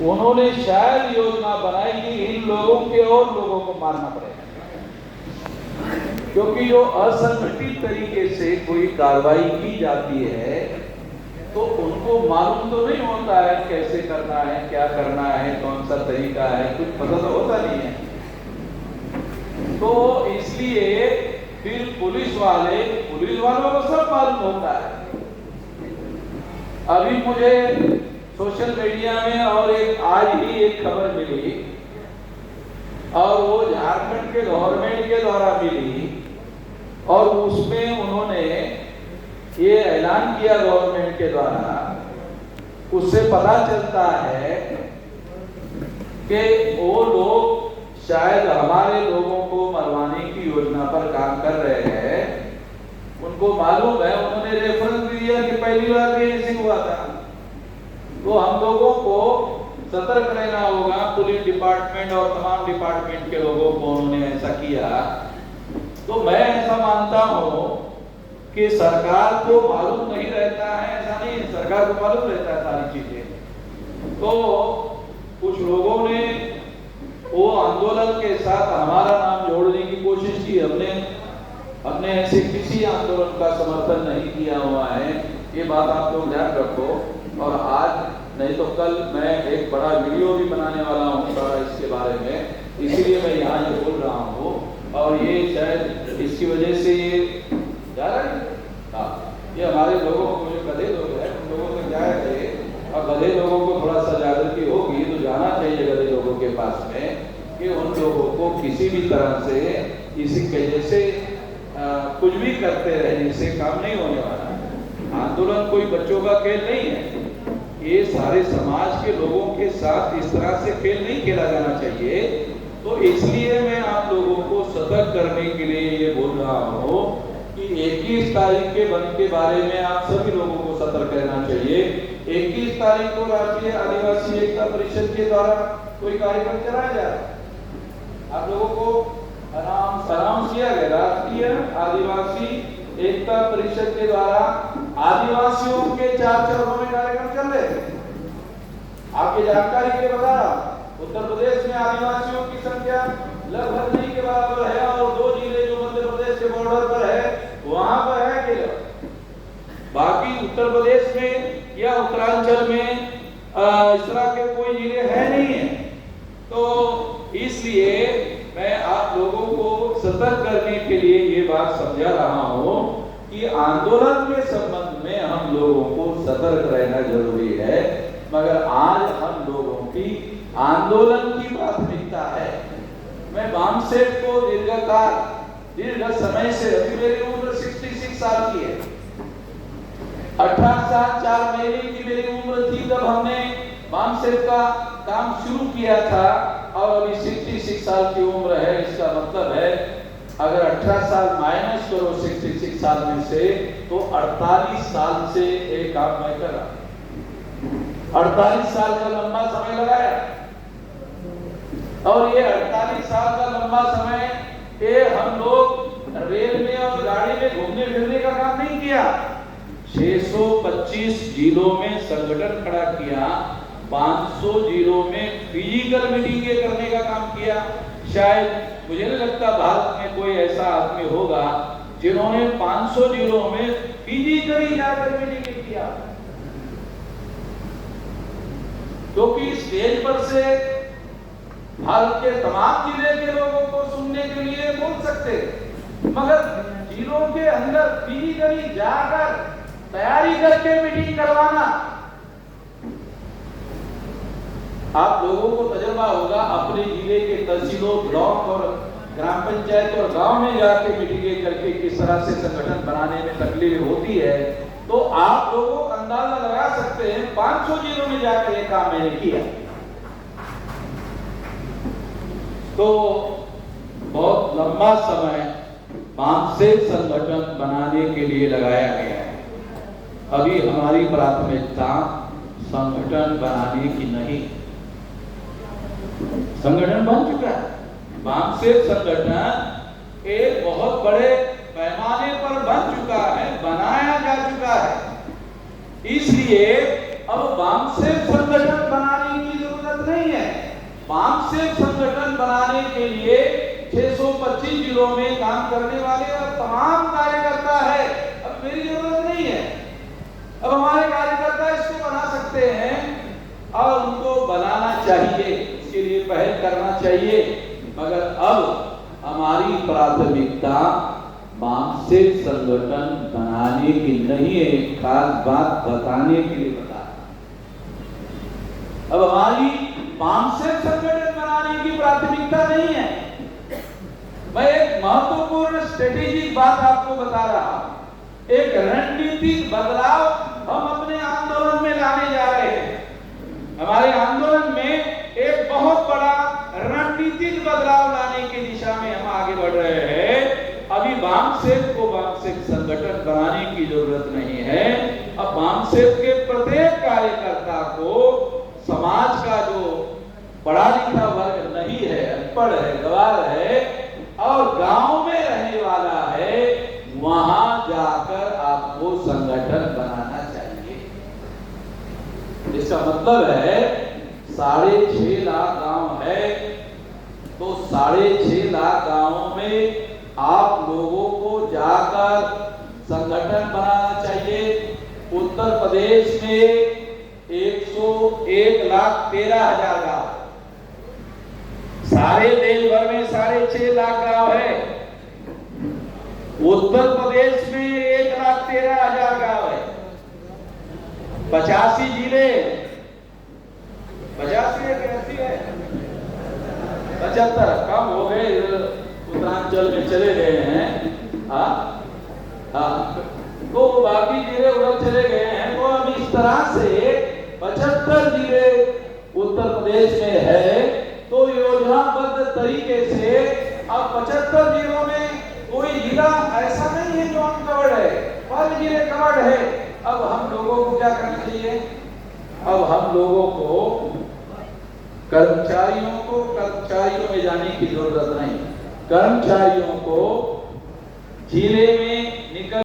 उन्होंने शायद योजना बनाई कि इन लोगों के और लोगों को मारना पड़ेगा, क्योंकि जो असंगठित तरीके से कोई कार्रवाई की जाती है तो उनको मालूम तो नहीं होता है कैसे करना है, क्या करना है, कौन सा तरीका है, कुछ पता तो होता नहीं है। तो इसलिए फिर पुलिस वालों को सब मालूम होता है। अभी मुझे सोशल मीडिया में और आज ही एक खबर मिली, और वो झारखंड के गवर्नमेंट के द्वारा मिली, और उसमें उन्होंने ये ऐलान किया गवर्नमेंट के द्वारा, उससे पता चलता है कि वो लोग शायद हमारे लोगों को मरवाने की योजना पर काम कर रहे हैं। उनको मालूम है, उन्होंने रेफरेंस दिया कि पहली बार भी ऐसे हुआ था। तो हम लोगों को सतर्क रहना होगा, पुलिस डिपार्टमेंट और तमाम डिपार्टमेंट के लोगों को उन्होंने ऐसा किया। तो मैं ऐसा मानता हूँ कि सरकार को मालूम नहीं रहता है, ऐसा नहीं, सरकार को मालूम रहता है सारी चीजें। तो कुछ लोगों ने वो आंदोलन के साथ हमारा नाम जोड़ने की कोशिश की। हमने ऐसे किसी आंदोलन का समर्थन नहीं किया हुआ है, ये बात आप लोग ध्यान रखो। और आज नहीं तो कल मैं एक बड़ा वीडियो भी बनाने वाला हूँ सारा इसके बारे में, इसीलिए मैं यहाँ ये बोल रहा हूँ। और ये शायद इसकी वजह से ये जा रहा है, ये हमारे लोगों को, जो गधे लोग हैं उन लोगों तक जाएंगे, और गधे लोगों को थोड़ा सा जागृति होगी तो जाना चाहिए गधे लोगों के पास में कि उन लोगों को किसी भी तरह से इसी वजह से कुछ भी करते रहने से काम नहीं होने वाला। आंदोलन कोई बच्चों का खेल नहीं है, ये सारे समाज के लोगों के साथ इस तरह से खेल नहीं खेला जाना चाहिए। तो इसलिए मैं आप लोगों को सतर्क करने के लिए ये बोल रहा हूँ कि 21 तारीख के बंद के बारे में आप सभी लोगों को सतर्क रहना चाहिए। 21 तारीख को राष्ट्रीय आदिवासी एकता परिषद के द्वारा कोई कार्यक्रम चलाया जा रहा है। आप लोगों को अनाउंस किया गया, राष्ट्रीय आदिवासी एकता परिषद के द्वारा आदिवासियों के 4 चरणों में कार्यक्रम चल रहे हैं। आपकी जानकारी के लिए बता रहा हूं, उत्तर प्रदेश में आदिवासियों की संख्या लगभग नहीं के बराबर है, और 2 जिले जो मध्य प्रदेश के बॉर्डर पर है वहां पर है केवल। बाकी उत्तर प्रदेश में या उत्तरांचल में इस तरह के कोई जिले है नहीं है। तो इसलिए मैं आप लोगों को सतर्क करने के लिए ये बात समझा रहा हूं कि आंदोलन के संबंध में हम लोगों को सतर्क रहना जरूरी है। मगर आज हम लोगों की आंदोलन की प्राथमिकता है। मैं बामसेठ को दीर्घ समय से, अभी मेरी उम्र 66 साल की है, 18 साल 4 महीने की मेरी उम्र थी जब हमने बामसेठ का काम शुरू किया था, और अभी 66 साल की उम्र है। इसका मतलब है अगर 18 साल माइनस करो 66 साल में से, तो 48 साल से एक काम मैं कर रहा, 48 साल का लंबा समय लगाया। और ये 48 साल का लंबा समय ये हम लोग रेल में और गाड़ी में घूमने फिरने का काम नहीं किया। 625 जिलों में संगठन खड़ा किया, 500 जिलों में फिजिकल मीटिंगें करने का काम किया। शायद मुझे नहीं लगता भारत में कोई ऐसा आदमी होगा जिन्होंने 500 जिलों में फिजिकली जाकर मीटिंग किया, क्योंकि स्टेज पर से भारत के तमाम जिले के लोगों को सुनने के लिए बोल सकते, मगर जिलों के अंदर फिजिकली जाकर तैयारी करके मीटिंग करवाना। आप लोगों को तजुर्बा होगा, अपने जिले के तहसीलों, ब्लॉक और ग्राम पंचायत और गांव में जाके मीटिंगें करके किस तरह से संगठन बनाने में तकलीफ होती है। तो आप लोगों को अंदाजा लगा सकते हैं 500 जिलों में जाकर ये काम मैंने किया। तो बहुत लंबा समय बामसेठ संगठन बनाने के लिए लगाया गया है। अभी हमारी प्राथमिकता संगठन बनाने की नहीं, संगठन बन चुका है। बामसेठ संगठन एक बहुत बड़े पैमाने पर बन चुका है, बनाया जा चुका है। इसलिए अब बामसेठ संगठन बनाने की जरूरत मार्क्सिस्ट संगठन बनाने के लिए 625 जिलों में काम करने वाले अब तमाम कार्यकर्ता है। अब मेरी जरूरत नहीं है, अब हमारे कार्यकर्ता इसको बना सकते हैं और उनको बनाना चाहिए, इसके लिए पहल करना चाहिए। मगर अब हमारी प्राथमिकता मार्क्सिस्ट संगठन बनाने की नहीं है, खास बात बताने के लिए बता। अब हमारी मार्क्सिस्ट संगठन बनाने की प्राथमिकता नहीं है। मैं एक महत्वपूर्ण स्ट्रेटेजिक बात आपको बता रहा हूं। एक रणनीतिक बदलाव हम अपने आंदोलन में लाने जा रहे हैं। हमारे आंदोलन में एक बहुत बड़ा रणनीतिक बदलाव लाने की दिशा में हम आगे बढ़ रहे हैं। अभी मार्क्सिस्ट को मार्क्सिस्ट संगठन बनाने की जरूरत नहीं है। अब मार्क्सिस्ट के प्रत्येक कार्यकर्ता को समाज का जो पढ़ा लिखा वर्ग नहीं है, अनपढ़ है, गवार है और गांव में रहने वाला है, वहां जाकर आपको संगठन बनाना चाहिए। इसका मतलब है 6.5 लाख गांव है तो 6.5 लाख गांवों में आप लोगों को जाकर संगठन बनाना चाहिए। उत्तर प्रदेश में 1,13,000 गांव, सारे देश भर में 6.5 लाख गांव है। उत्तर प्रदेश में 1,13,000 गांव है। 85 जिले, 85 है, 75 कम हो गए, उत्तरांचल में चले गए हैं। हाँ, तो बाकी जिले उधर चले गए हैं। तो अब इस तरह से 75 जिले उत्तर प्रदेश में है। तो योजनाबद्ध तरीके से अब 75 जिलों में कोई जिला ऐसा नहीं है जो अनकवर्ड है, सारे जिले कवर्ड है। अब हम लोगों को क्या करना चाहिए? अब हम लोगों को कर्मचारियों में जाने की जरूरत नहीं। कर्मचारियों को जिले में निकल